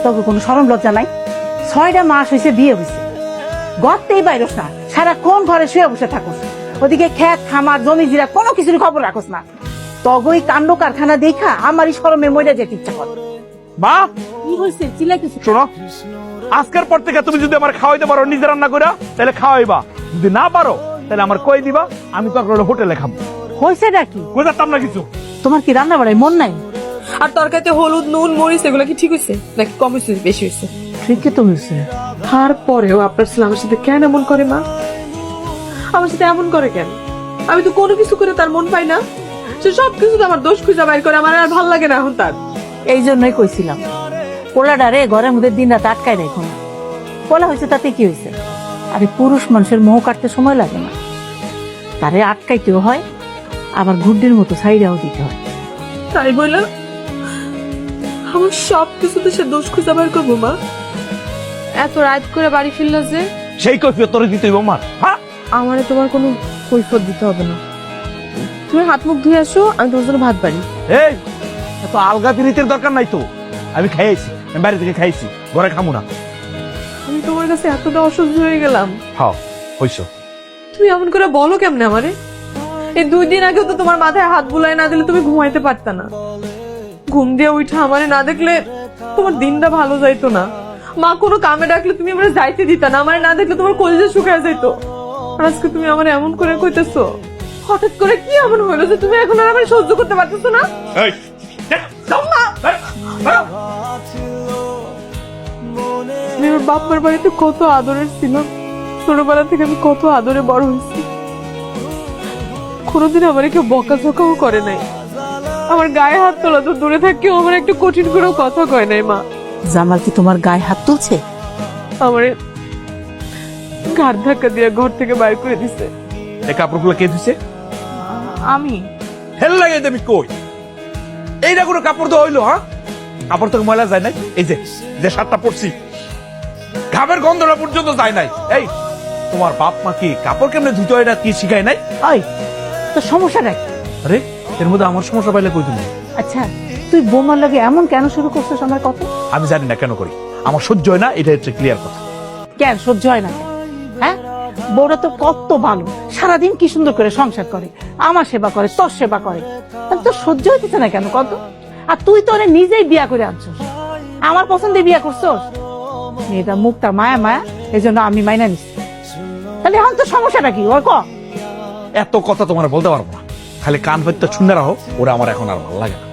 তোকে কোনো শরম লজ্জা নাই? 6টা মাস হয়েছে বিয়ে হয়েছে, গড়তেই বাইরস না, সারাক্ষণ ঘরে শুয়ে বসে থাকোস। ওদিকে ক্ষেত খামার জমি জিরা কোনো কিছুর খবর রাখোস না। তগই কাণ্ড কারখানা দেখা আমারই শরমে মরে যেতে ইচ্ছা করে। মা, কি হয়েছে চিল্লাইতেছ? শোনো, আজকের পর থেকে তুমি যদি আমার খাওয়াইতে পারো নিজে রান্না করে, তাহলে খাওয়াইবা। যদি না পারো তাহলে আমার কই দিবা, আমি তো হোটেলে খাবো। হয়েছে নাকি? বুঝাতাম না কিছু। তোমার কি রান্না বাড়ায় মন নাই? আর তরকারিতে হলুদ নুন মরিচ এগুলো কি ঠিক হয়েছে নাকি কম হয়েছে বেশি হয়েছে? ঠিকই তো হয়েছে। তারপরেও আপনার ছেলে আমার সাথে কেন এমন করে মা? আমার সাথে এমন করে কেন? আমি তো কোনো কিছু করে তার মন পাই না। সে সবকিছু তো আমার দোষ খুঁজে বাইর করে, আমার আর ভাল লাগে না এখন তার। এই জন্যই কইছিলাম পোলাডারে ঘরের মধ্যে দিন রাত আটকায় রাখো না। পোলা হয়েছে তাতে কি হয়েছে? আরে পুরুষ মানুষের মোহ কাটতে সময় লাগে না, তারে আটকাইতেও হয়, আবার গুড্ডির মতো সাইডাও দিতে হয়। তাই বললাম আমার সবকিছুতে সে দোষ খুঁজে বাইর করবো মা? এত রাত করে বাড়ি ফিরল যে? সেই কৈফিয়ত তোরে দিতে হইব আমার। হ্যাঁ, আমারে তোমার কোনো কৈফিয়ত দিতে হবে না। তুমি হাত মুখ ধুয়ে আসো, আমি তোমার জন্য ভাত বাড়ি। এই এত আলগা পিরিতের দরকার নাই তো। আমি খাইছি, আমি বাড়ি থেকে খাইছি, ঘরে খামু না। আমি তোমার কাছে এতটা অসহ্য হয়ে গেলাম। হ্যাঁ হইছো। তুমি এমন করে বলো কেমনে আমারে? এই 2 দিন আগেও তো তোমার মাথায় হাত বুলাই না দিলে তুমি ঘুমাইতে পারতা না। ঘুম দিয়ে উঠে আমারে না দেখলে তোমার দিনটা ভালো যাইতো না। মা কোনো কামে ডাকলে তুমি আমারে যাইতে দিতা না, আমারে না দেখলে তোমার কলিজা শুকায় যাইতো। আর আজকে তুমি আমারে এমন করে কইতেছো, হঠাৎ করে কি এমন হইলো যে তুমি এখন আর আমারে সহ্য করতে পারতেছো না? এই আমি আমার বাপমার বাড়িতে কত আদরের ছিলাম, ছোটবেলা থেকে আমি কত আদরে বড় হয়েছি। কোনোদিন আমার কেউ বকাঝকাও করে নাই, আমার গায়ে হাত তোলা তো দূরে থাকেও আমার একটু কঠিন করেও কথা কয় নাই। মা, জামাল কি তোমার গায়ে হাত তুলছে? আমার ঘাট ধাক্কা দিয়ে ঘর থেকে বাইর করে দিছে। এই কাপড়গুলো কে দিছে? আমি হেল লাগে দেবি কই? এইটা কোনো কাপড় তো হইলো? হ্যাঁ, কাপড় তো ময়লা যায় নাই। এই যে যে শার্টটা পরছি, ঘামের গন্ধটা পর্যন্ত যায় নাই। এই তোমার বাপ মা কি কাপড় কেমনে ধুতে হয় এটা কি শিখায় নাই? ওই তো সমস্যাটা কি? আরে এর মধ্যে আমার সমস্যা পাইলে কই তুমি? আচ্ছা তুই বোমার লাগে এমন কেন শুরু করছিস আমার কথা? আমি জানি না কেন করি, আমার সহ্য হয় না, এটা হচ্ছে ক্লিয়ার কথা। কেন সহ্য হয় না? হ্যাঁ, বউরা তো কত ভালো, সারাদিন কি সুন্দর করে সংসার করে, আমার সেবা করে, তোর সেবা করে, তোর সহ্য হইতেছে না কেন কত? আর তুই তো নিজেই বিয়া করে আনছস, আমার পছন্দে বিয়া করছস। মেয়েটা মুখটা মায়া মায়া, এই জন্য আমি মাইনা নিচ্ছি। তাহলে এখন তো সমস্যাটা কি ওর ক? এত কথা তোমার বলতে পারবো না, খালি কান পাইতে শুনে রাখো, ওরা আমার এখন আর ভালো লাগে না।